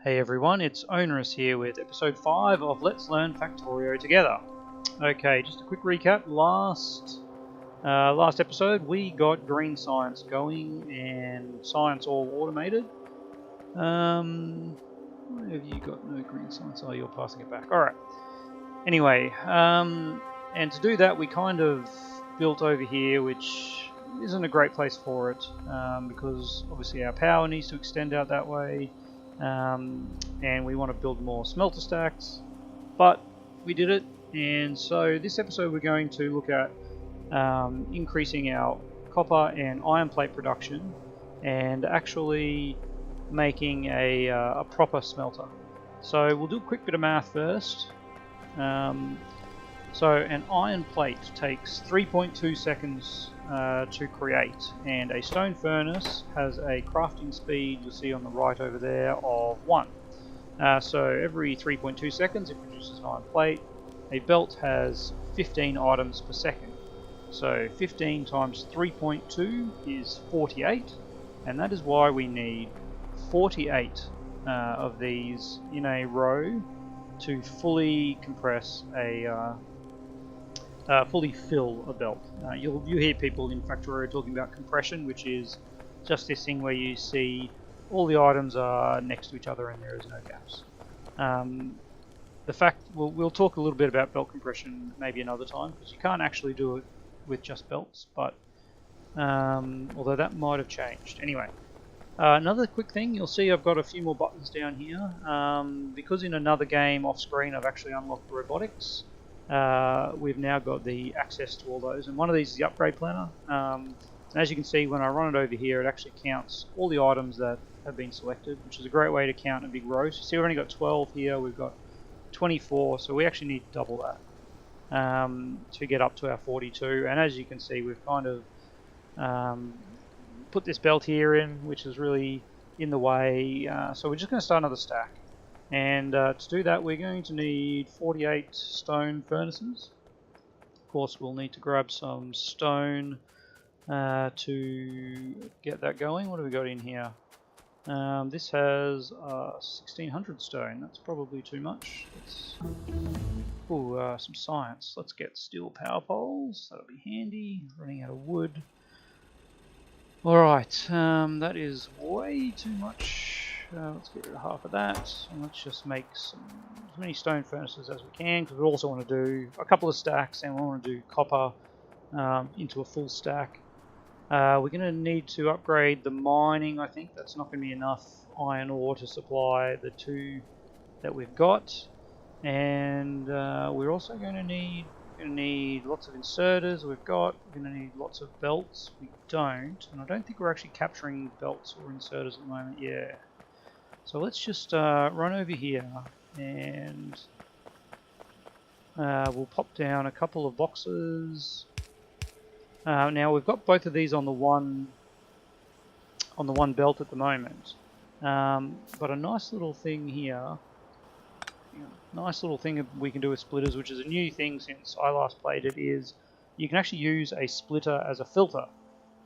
Hey everyone, it's Onerous here with episode 5 of Let's Learn Factorio Together. Okay, just a quick recap. Last episode we got green science going and science all automated. Why have you got no green science? Oh, you're passing it back. Alright. Anyway, and to do that we kind of built over here, which isn't a great place for it, because obviously our power needs to extend out that way. And we want to build more smelter stacks, but we did it. And so this episode we're going to look at increasing our copper and iron plate production and actually making a proper smelter. So we'll do a quick bit of math first. So an iron plate takes 3.2 seconds to create, and a stone furnace has a crafting speed, you'll see on the right over there, of 1. So every 3.2 seconds it produces an iron plate. A belt has 15 items per second. So 15 times 3.2 is 48, and that is why we need 48 of these in a row to fully compress fully fill a belt. You hear people in Factorio talking about compression, which is just this thing where you see all the items are next to each other and there is no gaps. We'll talk a little bit about belt compression maybe another time, because you can't actually do it with just belts, but although that might have changed. Anyway, another quick thing, you'll see I've got a few more buttons down here, because in another game off screen I've actually unlocked robotics. We've now got the access to all those, and one of these is the upgrade planner. And as you can see, when I run it over here, it actually counts all the items that have been selected, which is a great way to count a big row. So see, we've only got 12 here, we've got 24, so we actually need double that to get up to our 42. And as you can see, we've kind of put this belt here in, which is really in the way. So we're just going to start another stack. And to do that we're going to need 48 stone furnaces. Of course we'll need to grab some stone to get that going. What have we got in here? This has 1600 stone. That's probably too much. Some science. Let's get steel power poles. That'll be handy. Running out of wood. Alright, that is way too much. Let's get rid of half of that, and let's just make as many stone furnaces as we can, because we also want to do a couple of stacks, and we want to do copper into a full stack. We're going to need to upgrade the mining. I think that's not going to be enough iron ore to supply the two that we've got, and we're also going to need lots of inserters. We're going to need lots of belts. We don't, and I don't think we're actually capturing belts or inserters at the moment. Yeah. So let's just run over here, and we'll pop down a couple of boxes. Now we've got both of these on the one belt at the moment, but a nice little thing here, we can do with splitters, which is a new thing since I last played it, is you can actually use a splitter as a filter.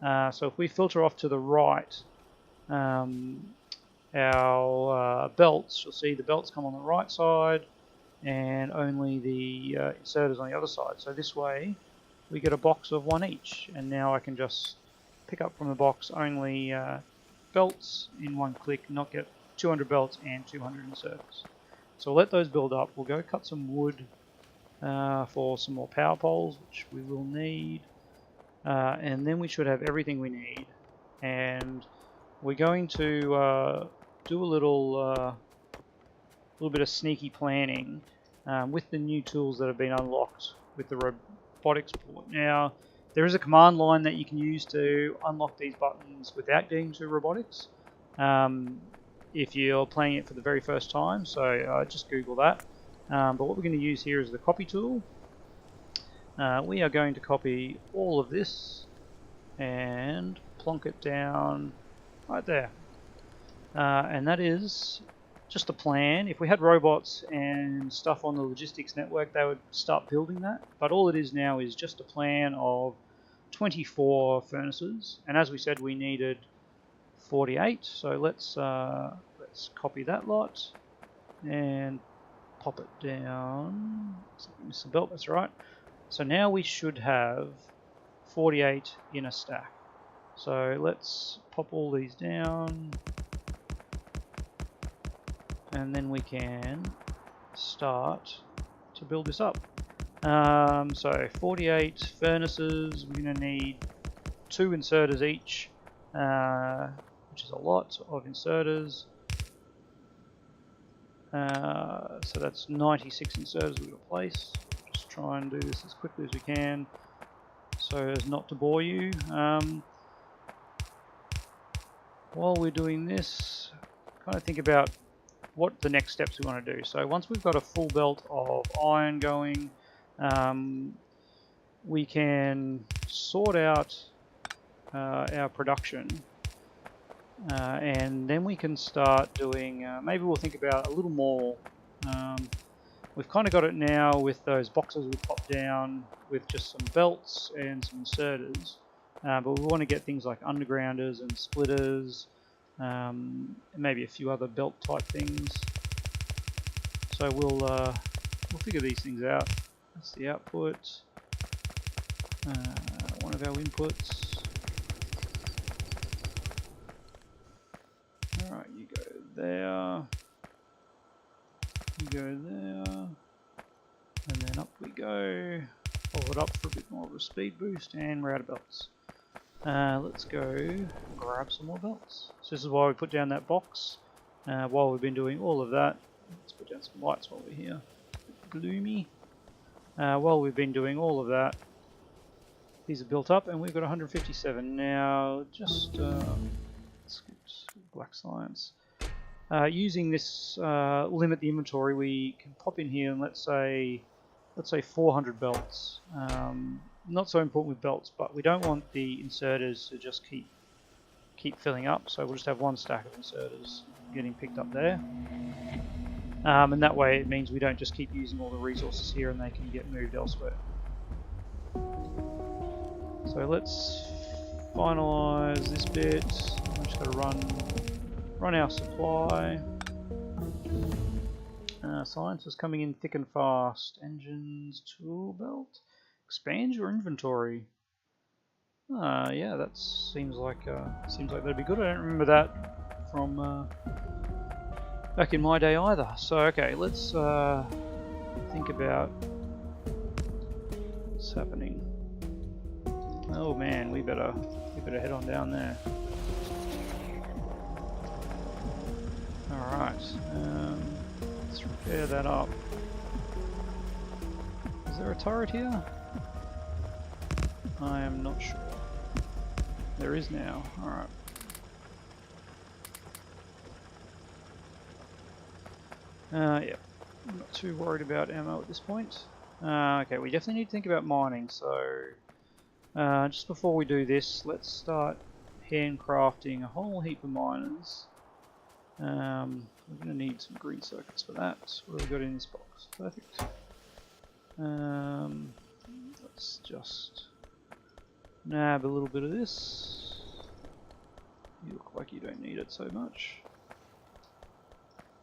So if we filter off to the right, our belts, you'll see the belts come on the right side and only the inserters on the other side. So this way we get a box of one each, and now I can just pick up from the box only belts in one click, not get 200 belts and 200 inserters. So we'll let those build up. We'll go cut some wood for some more power poles, which we will need, and then we should have everything we need. And we're going to do a little bit of sneaky planning with the new tools that have been unlocked with the robotics port. Now, there is a command line that you can use to unlock these buttons without getting to robotics if you're playing it for the very first time, so just Google that. But what we're going to use here is the copy tool. We are going to copy all of this and plonk it down right there. And that is just a plan. If we had robots and stuff on the logistics network, they would start building that. But all it is now is just a plan of 24 furnaces. And as we said, we needed 48. So let's let's copy that lot and pop it down. So we missed the belt, that's right. So now we should have 48 in a stack. So let's pop all these down, and then we can start to build this up. So 48 furnaces, we're going to need 2 inserters each, which is a lot of inserters. So that's 96 inserters we've got to place. Just try and do this as quickly as we can so as not to bore you. While we're doing this, kind of think about what the next steps we want to do. So once we've got a full belt of iron going, we can sort out our production, and then we can start doing, maybe we'll think about a little more. We've kind of got it now with those boxes we popped down with just some belts and some inserters, but we want to get things like undergrounders and splitters, and maybe a few other belt type things. So we'll figure these things out. That's the output. One of our inputs. Alright, you go there. You go there. And then up we go. Hold it up for a bit more of a speed boost, and we're out of belts. Let's go grab some more belts. So this is why we put down that box. While we've been doing all of that, let's put down some lights while we're here. Gloomy. While we've been doing all of that, these are built up, and we've got 157 now. Just let's get black science. Using this limit the inventory, we can pop in here and let's say 400 belts. Not so important with belts, but we don't want the inserters to just keep filling up. So we'll just have one stack of inserters getting picked up there. And that way it means we don't just keep using all the resources here and they can get moved elsewhere. So let's finalize this bit. I'm just going to run our supply. Science is coming in thick and fast. Engines, tool belt. Expand your inventory. Yeah, that seems like that'd be good. I don't remember that from back in my day either. So okay, let's think about what's happening. Oh man, we better head on down there. All right, let's repair that up. Is there a turret here? I am not sure. There is now. All right. Yeah, I'm not too worried about ammo at this point. Okay, we definitely need to think about mining. So just before we do this, let's start handcrafting a whole heap of miners. We're going to need some green circuits for that. What have we got in this box? Perfect. Let's just nab a little bit of this. You look like you don't need it so much.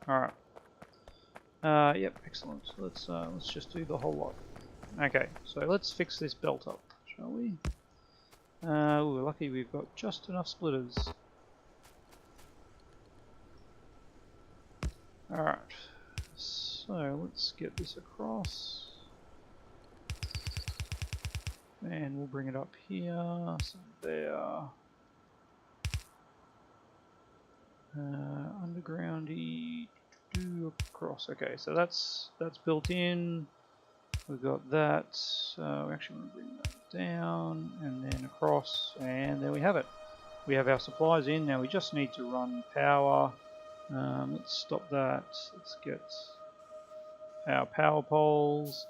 Alright. Yep, excellent. Let's just do the whole lot. Okay, so let's fix this belt up, shall we? We're lucky we've got just enough splitters. Alright, so let's get this across. And we'll bring it up here, so there. Undergroundy, do across. Okay, so that's built in. We've got that. We actually want to bring that down and then across, and there we have it. We have our supplies in. Now we just need to run power. Let's stop that. Let's get our power poles,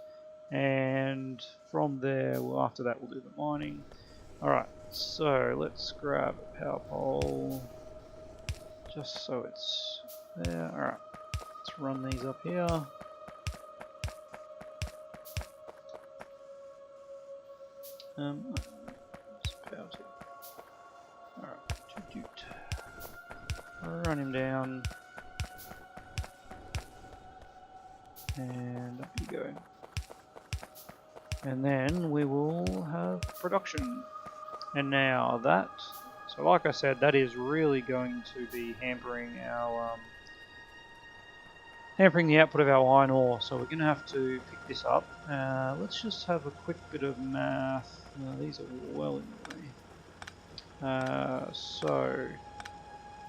and from there, well, after that we'll do the mining. Alright, so let's grab a power pole just so it's there. Alright, let's run these up here. Power tip. Alright, run him down. And up you go. And then we will have production. And now that, so like I said, that is really going to be hampering our the output of our iron ore. So we're going to have to pick this up. Let's just have a quick bit of math. These are well in the way. So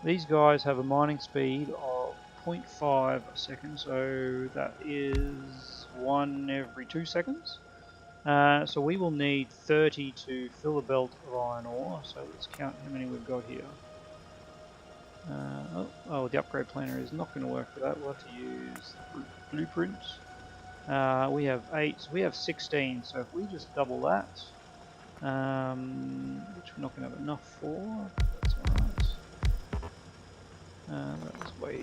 these guys have a mining speed of 0.5 a second, so that is 1 every 2 seconds. So we will need 30 to fill a belt of iron ore, so let's count how many we've got here. The upgrade planner is not going to work for that. We'll have to use the blueprint. We have 8, so we have 16, so if we just double that, which we're not going to have enough for, that's alright. That was way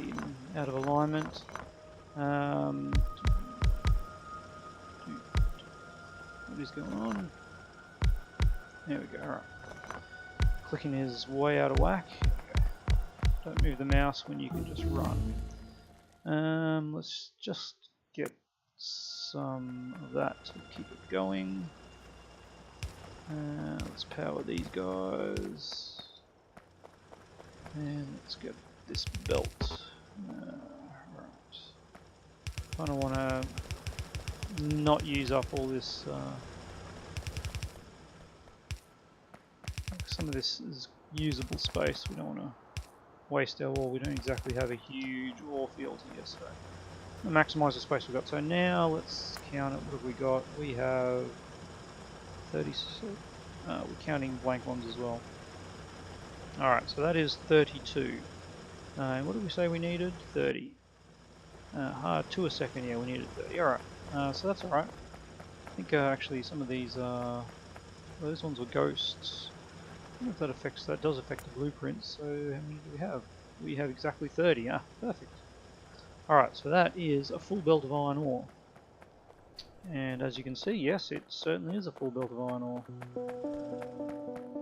out of alignment. What is going on? There we go, alright. Clicking is way out of whack. Don't move the mouse when you can just run. Let's just get some of that to keep it going. Let's power these guys. And let's get this belt. Right. Kind of want to not use up all this. Some of this is usable space. We don't want to waste our ore. We don't exactly have a huge ore field here, so we'll maximise the space we've got. So now let's count it. What have we got? We have 30. We're counting blank ones as well. Alright, so that is 32. And what did we say we needed? 30. 2 a second, yeah, we needed 30. Alright, so that's alright. I think actually some of these those ones were ghosts. I don't know if that affects, that does affect the blueprints. So how many do we have? We have exactly 30. Ah, perfect. Alright, so that is a full belt of iron ore. And as you can see, yes, it certainly is a full belt of iron ore.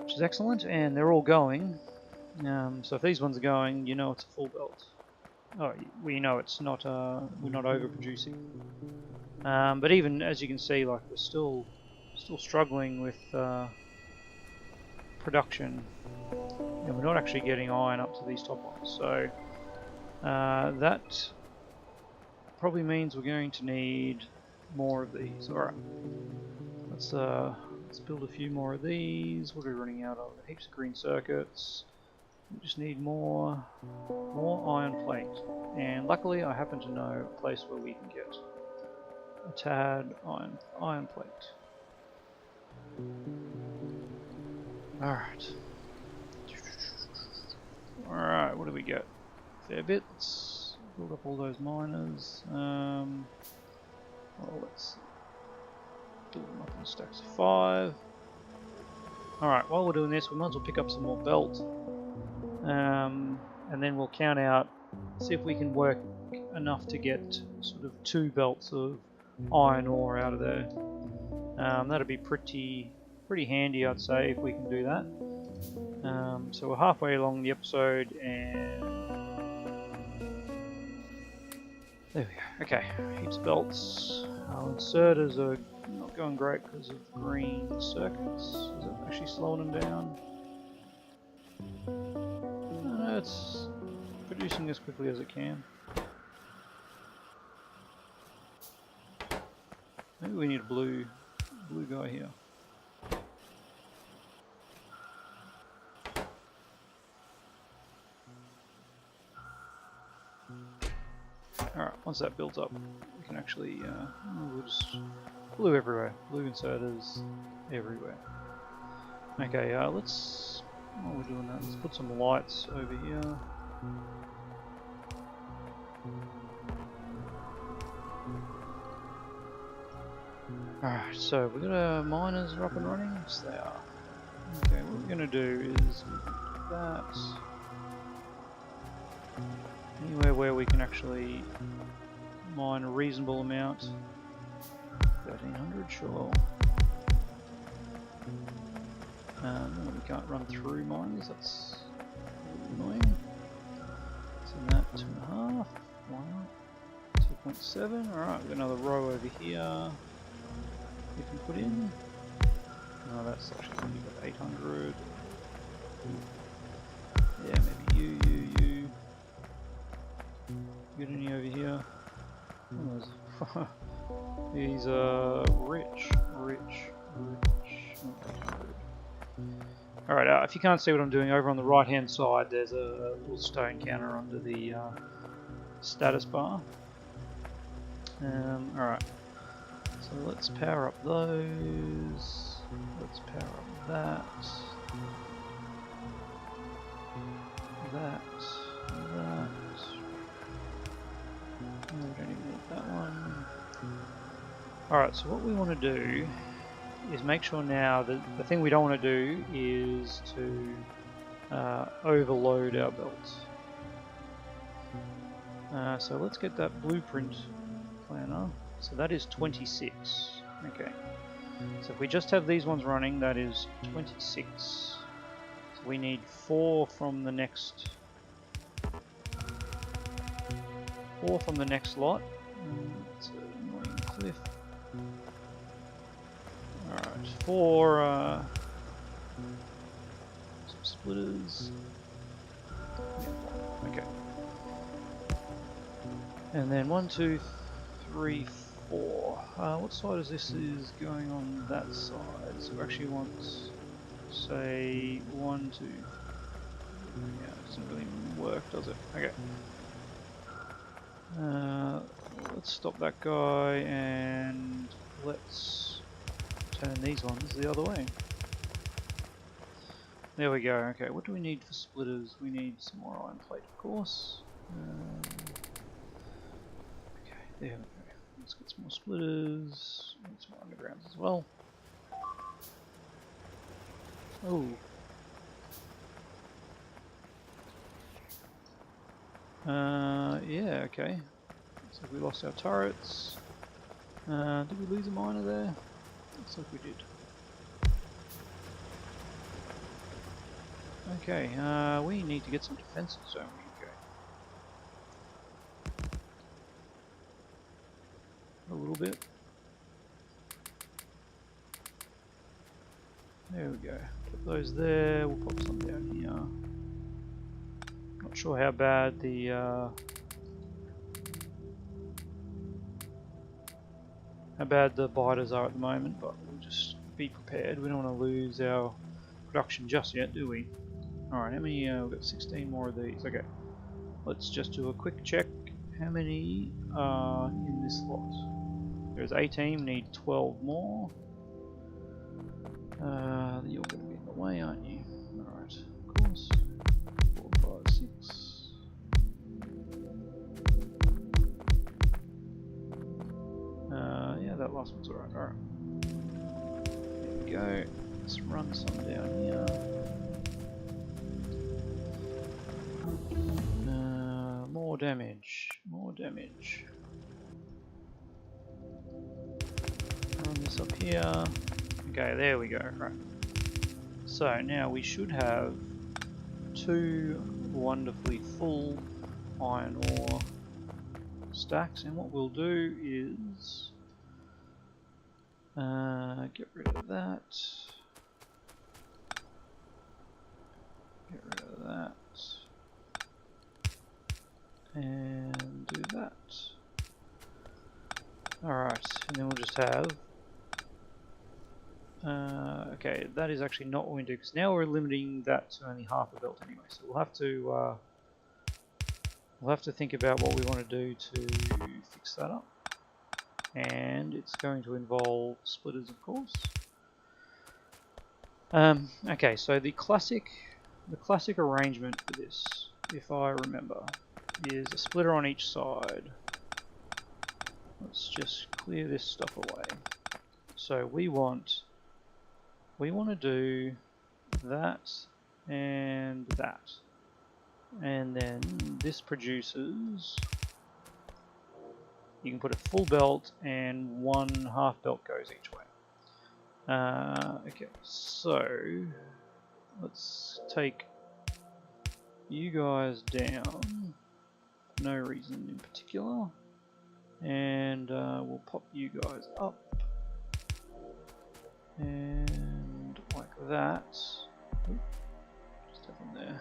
Which is excellent, and they're all going. So if these ones are going, you know it's a full belt. Oh, we know it's not. We're not overproducing. But even as you can see, like we're still struggling with production, and we're not actually getting iron up to these top ones. So that probably means we're going to need more of these. All right, let's build a few more of these. What are we running out of? Heaps of green circuits. We just need more iron plate, and luckily I happen to know a place where we can get a tad iron plate. Alright, what do we get? Fair bit. Let's build up all those miners. Let's build them up in stacks of 5. Alright, while we're doing this, we might as well pick up some more belt. And then we'll count out, see if we can work enough to get sort of 2 belts of iron ore out of there. That'd be pretty handy, I'd say, if we can do that. So we're halfway along the episode, and there we go. Okay, heaps of belts. Our inserters are not going great because of green circuits. Is it actually slowing them down? It's producing as quickly as it can. Maybe we need a blue guy here. Alright, once that builds up, we can actually, we'll just blue everywhere. Blue inserters everywhere. Okay, let's, while we're doing that, let's put some lights over here. Alright, so we've got our miners are up and running. Yes, they are. Okay, what we're going to do is that. Anywhere where we can actually mine a reasonable amount. 1300, sure. We can't run through mines, that's annoying. So that 2.5. Why not? 2 0.7. Alright, we've got another row over here we can put in. No, that's actually only got 800. Yeah, maybe you. Get any over here? Oh, these are rich. Oh, 800. Alright, if you can't see what I'm doing, over on the right hand side there's a little stone counter under the status bar. Alright, so let's power up those. Let's power up that. No, we don't even need that one. Alright, so what we want to do is make sure now that the thing we don't want to do is to overload our belt. So let's get that blueprint planner. So that is 26. Okay. So if we just have these ones running, that is 26. So we need 4 from the next. 4 from the next lot. That's an annoying cliff. Alright, 4 some splitters. Yeah, okay. And then 1, 2, 3, 4. What side is this is going on that side? So we actually want, say, 1, 2. Yeah, it doesn't really work, does it? Okay. Let's stop that guy and let's turn these ones the other way. There we go. Okay, what do we need for splitters? We need some more iron plate, of course. Okay, there we go. Let's get some more splitters. Need some more undergrounds as well. Oh. Yeah, okay. Looks like we lost our turrets. Did we lose a miner there? Looks like we did. Okay, we need to get some defenses, don't we? Okay. A little bit. There we go. Put those there. We'll pop some down here. Not sure how bad the biters are at the moment, but we'll just be prepared. We don't want to lose our production just yet, do we? Alright, how many? We've got 16 more of these. Okay, let's just do a quick check. How many are in this lot? There's 18, need 12 more. You're going to be in the way, aren't you? Alright, of course. 4, 5, 6. Yeah, that last one's alright. Alright. There we go. Let's run some down here. More damage. More damage. Run this up here. Okay, there we go. Right. So now we should have 2 wonderfully full iron ore stacks, and what we'll do is get rid of that. Get rid of that. And do that. Alright, and then we'll just have okay, that is actually not what we do, because now we're limiting that to only half a belt anyway. So we'll have to think about what we want to do to fix that up, and it's going to involve splitters, of course. Okay, so the classic arrangement for this, if I remember, is a splitter on each side. Let's just clear this stuff away. So we want to do that and that, and then this produces, you can put a full belt and 1 half belt goes each way. Okay, so let's take you guys down, no reason in particular, And we'll pop you guys up. And like that. Oop, just have them there.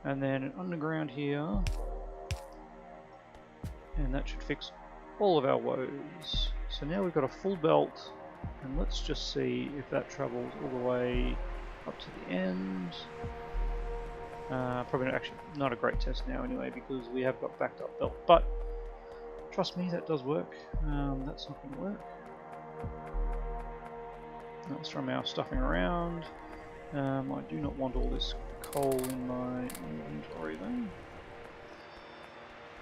And then an underground here. And that should fix all of our woes. So now we've got a full belt. And let's just see if that travels all the way up to the end. Probably actually not a great test now anyway, because we have got backed up belt. But trust me, that does work. That's not going to work. That's from our stuffing around. I do not want all this coal in my inventory though.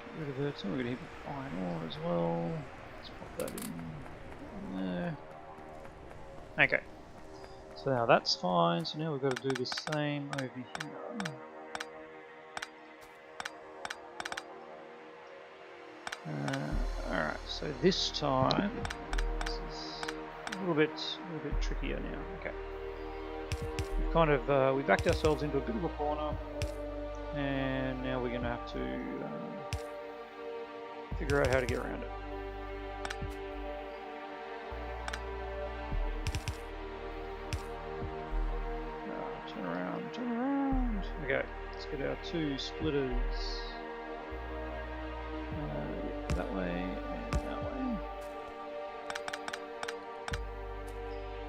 Get rid of it. So we're going to heap of iron ore as well. Let's pop that in there. Okay. So now that's fine. So now we've got to do the same over here. Alright, so this time this is a little bit trickier now. Okay. We've kind of we backed ourselves into a bit of a corner, and now we're going to have to figure out how to get around it. Turn around. Okay, let's get our two splitters. That way and that way.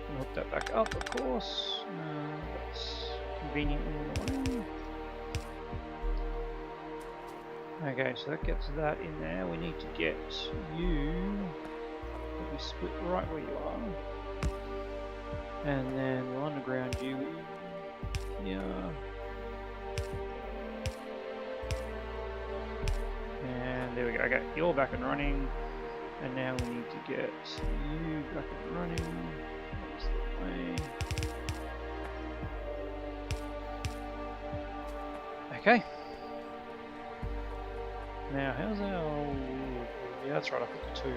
And hook that back up, of course. That's convenient in the way. Okay, so that gets that in there. We need to get you probably split right where you are. And then we'll underground you here. And there we go. Okay, you're back and running. And now we need to get you back and running. That's the way. Okay. Now, how's our... Yeah, that's right, I put the two.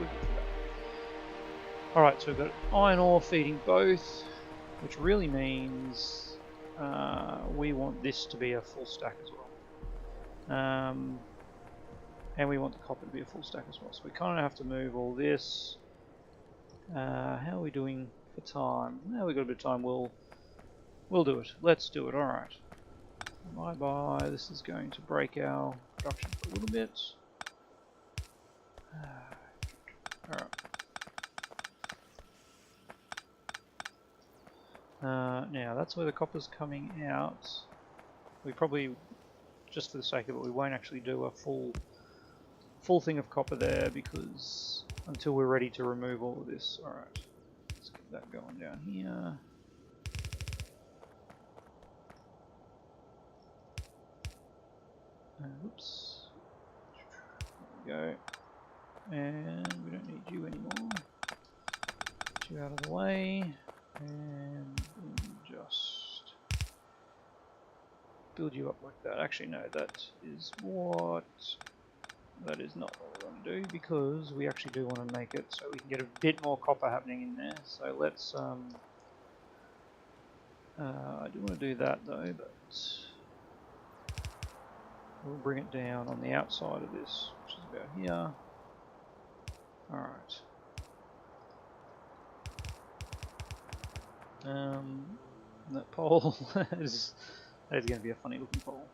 Yeah, alright, so we've got iron ore feeding both, which really means we want this to be a full stack as well. And we want the copper to be a full stack as well. So we kind of have to move all this. How are we doing for time? Now we've got a bit of time. We'll do it. Let's do it. Alright. Bye-bye. This is going to break our production for a little bit. Alright. Now that's where the copper's coming out. We probably, just for the sake of it, we won't actually do a full thing of copper there, because until we're ready to remove all of this. Alright, let's get that going down here. Oops. There we go. And we don't need you anymore. Get you out of the way. And just build you up like that. Actually, no, that is not what we're going to do, because we actually do want to make it so we can get a bit more copper happening in there. So let's I do want to do that though, but we'll bring it down on the outside of this, which is about here. Alright. That pole is going to be a funny looking pole.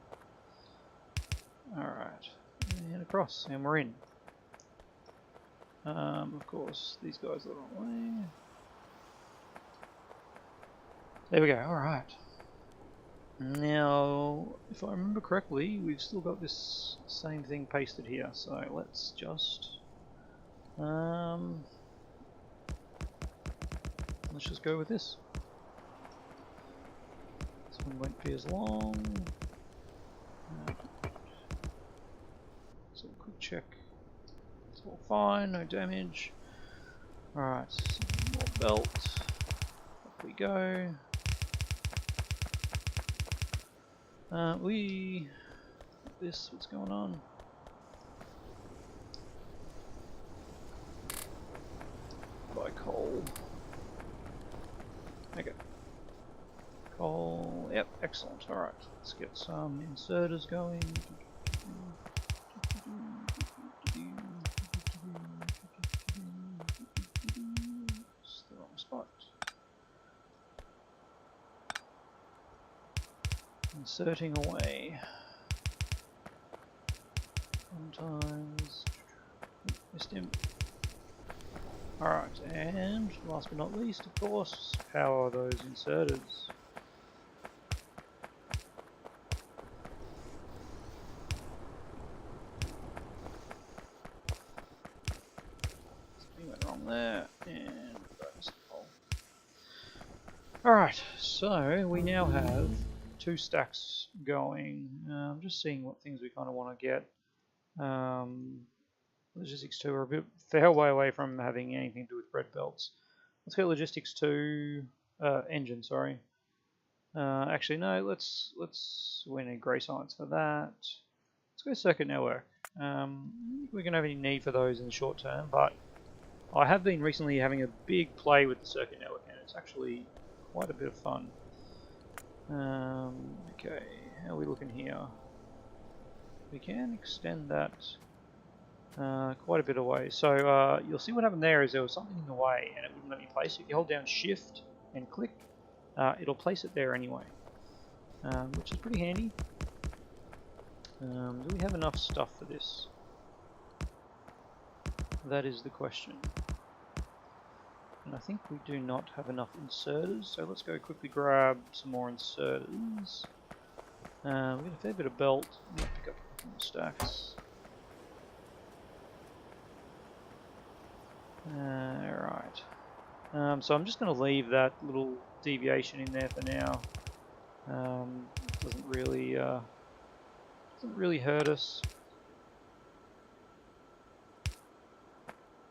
Alright. And across, and we're in. Of course, these guys are the wrong way. There we go, alright. Now, if I remember correctly, we've still got this same thing pasted here, so let's just go with this. This one won't be as long. So quick check. It's all fine, no damage. Alright, some more belt. Up we go. What's going on? Buy coal. Okay. Coal, yep, excellent. Alright, let's get some inserters going. Inserting away. Sometimes missed him. Alright, and last but not least, of course, power those inserters. Something went wrong there, and that was the hole. Alright, so we now have 2 stacks going. I'm just seeing what things we kind of want to get. Logistics 2 are a bit fair way away from having anything to do with bread belts. Let's go logistics 2, engine, sorry. Actually, no, we need grey science for that. Let's go circuit network. We're going to have any need for those in the short term, but I have been recently having a big play with the circuit network, and it's actually quite a bit of fun. Okay, how are we looking here? We can extend that quite a bit away. So you'll see what happened there is there was something in the way and it wouldn't let me place it. If you hold down shift and click, it'll place it there anyway, which is pretty handy. Do we have enough stuff for this? That is the question. And I think we do not have enough inserters, so let's go quickly grab some more inserters. We got a fair bit of belt. I'm going to pick up some more stacks. Alright. So I'm just going to leave that little deviation in there for now. Doesn't really hurt us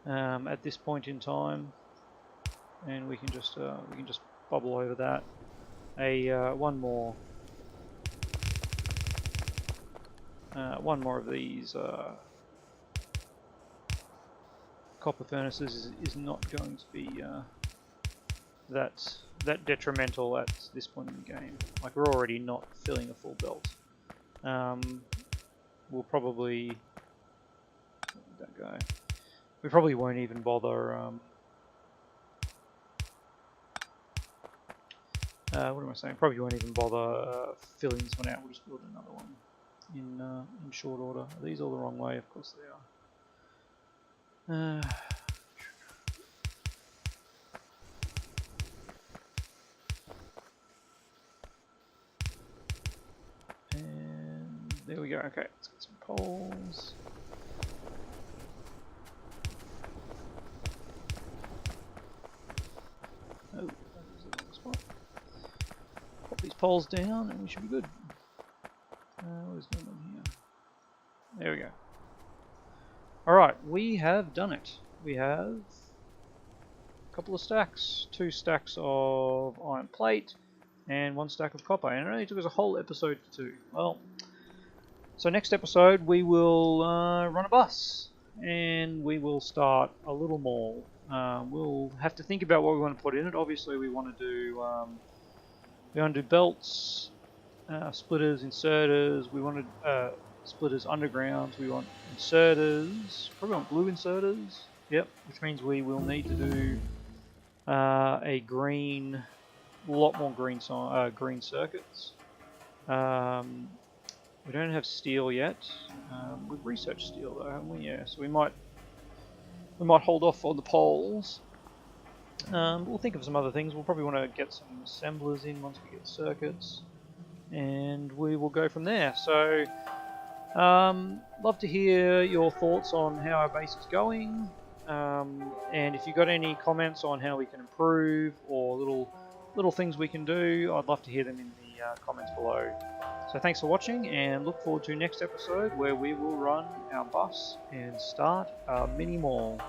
at this point in time, and we can just bubble over that. One more of these copper furnaces is not going to be that detrimental at this point in the game. Like, we're already not filling a full belt. We'll probably let that go. We probably won't even bother. What am I saying? Probably won't even bother filling this one out. We'll just build another one in short order. Are these all the wrong way? Of course they are. And there we go. Okay, let's get some poles. Oh, that was the wrong spot. Pop these poles down and we should be good. What is going on here? There we go. Alright, we have done it. We have a couple of stacks. 2 stacks of iron plate and 1 stack of copper. And it only took us a whole episode to do. Well, so next episode we will run a bus. And we will start a little more. We'll have to think about what we want to put in it. Obviously we want to do belts, splitters, inserters. We want to splitters underground. We want inserters. Probably want glue inserters. Yep, which means we will need to do a lot more green circuits. We don't have steel yet. We've researched steel though, haven't we? Yeah, so we might hold off on the poles. We'll think of some other things. We'll probably want to get some assemblers in once we get circuits, and we will go from there. So, love to hear your thoughts on how our base is going, and if you've got any comments on how we can improve or little things we can do, I'd love to hear them in the comments below. So thanks for watching, and look forward to next episode where we will run our bus and start our mini mall.